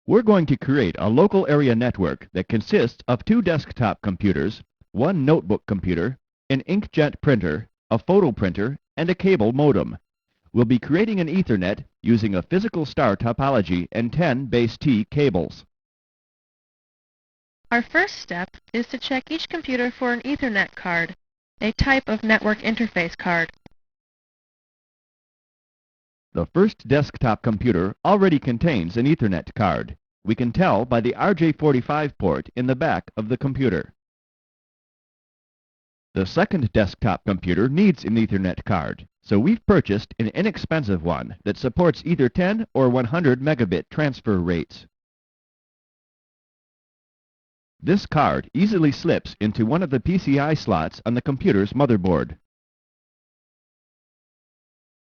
We're going to create a local area network that consists of 2 desktop computers, 1 notebook computer, an inkjet printer, a photo printer, and a cable modem. We'll be creating an Ethernet using a physical star topology and 10 base T cables. Our first step is to check each computer for an Ethernet card, a type of network interface card. The first desktop computer already contains an Ethernet card. We can tell by the RJ45 port in the back of the computer. The second desktop computer needs an Ethernet card, so we've purchased an inexpensive one that supports either 10 or 100 megabit transfer rates. This card easily slips into one of the PCI slots on the computer's motherboard.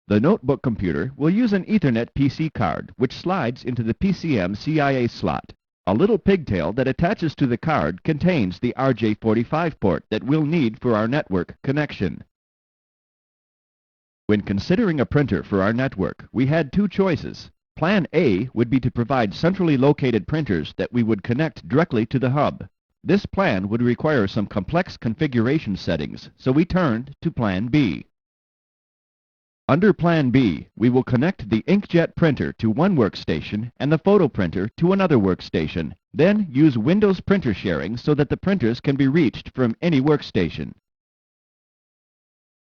The notebook computer will use an Ethernet PC card, which slides into the PCM CIA slot. A little pigtail that attaches to the card contains the RJ45 port that we'll need for our network connection. When considering a printer for our network, we had 2 choices. Plan A would be to provide centrally located printers that we would connect directly to the hub. This plan would require some complex configuration settings, so we turned to Plan B. Under Plan B, we will connect the inkjet printer to one workstation and the photo printer to another workstation, then use Windows printer sharing so that the printers can be reached from any workstation.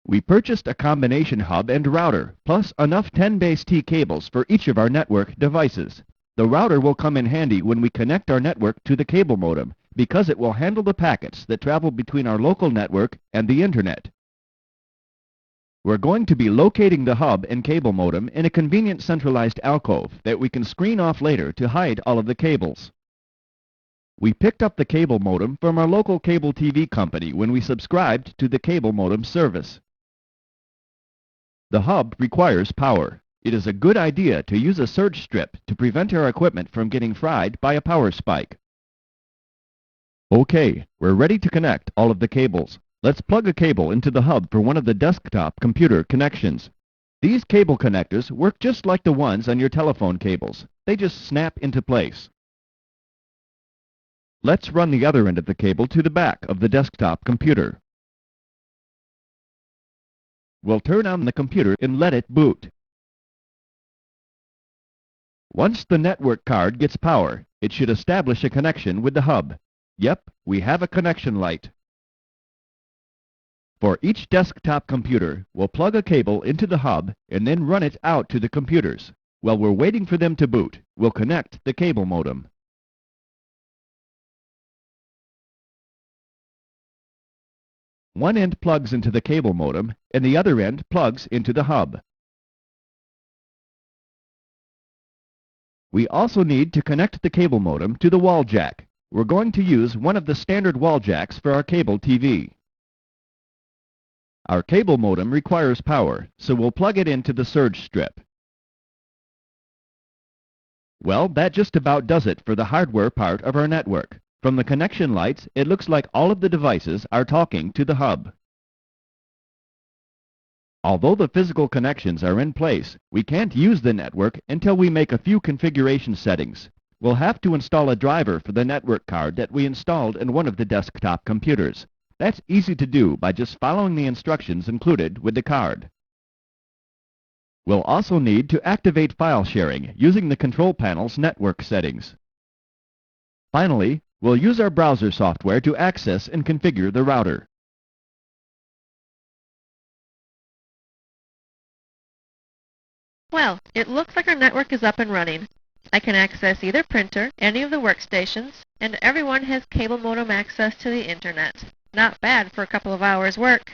We purchased a combination hub and router, plus enough 10 base T cables for each of our network devices. The router will come in handy when we connect our network to the cable modem, because it will handle the packets that travel between our local network and the Internet. We're going to be locating the hub and cable modem in a convenient centralized alcove that we can screen off later to hide all of the cables. We picked up the cable modem from our local cable TV company when we subscribed to the cable modem service. The hub requires power. It is a good idea to use a surge strip to prevent our equipment from getting fried by a power spike. Okay, we're ready to connect all of the cables. Let's plug a cable into the hub for one of the desktop computer connections. These cable connectors work just like the ones on your telephone cables. They just snap into place. Let's run the other end of the cable to the back of the desktop computer. We'll turn on the computer and let it boot. Once the network card gets power, it should establish a connection with the hub. Yep, we have a connection light. For each desktop computer, we'll plug a cable into the hub and then run it out to the computers. While we're waiting for them to boot, we'll connect the cable modem. One end plugs into the cable modem and the other end plugs into the hub. We also need to connect the cable modem to the wall jack. We're going to use one of the standard wall jacks for our cable TV. Our cable modem requires power, so we'll plug it into the surge strip. Well, that just about does it for the hardware part of our network. From the connection lights, it looks like all of the devices are talking to the hub. Although the physical connections are in place, we can't use the network until we make a few configuration settings. We'll have to install a driver for the network card that we installed in one of the desktop computers. That's easy to do by just following the instructions included with the card. We'll also need to activate file sharing using the control panel's network settings. Finally, we'll use our browser software to access and configure the router. Well, it looks like our network is up and running. I can access either printer, any of the workstations, and everyone has cable modem access to the Internet. Not bad for a couple of hours' work.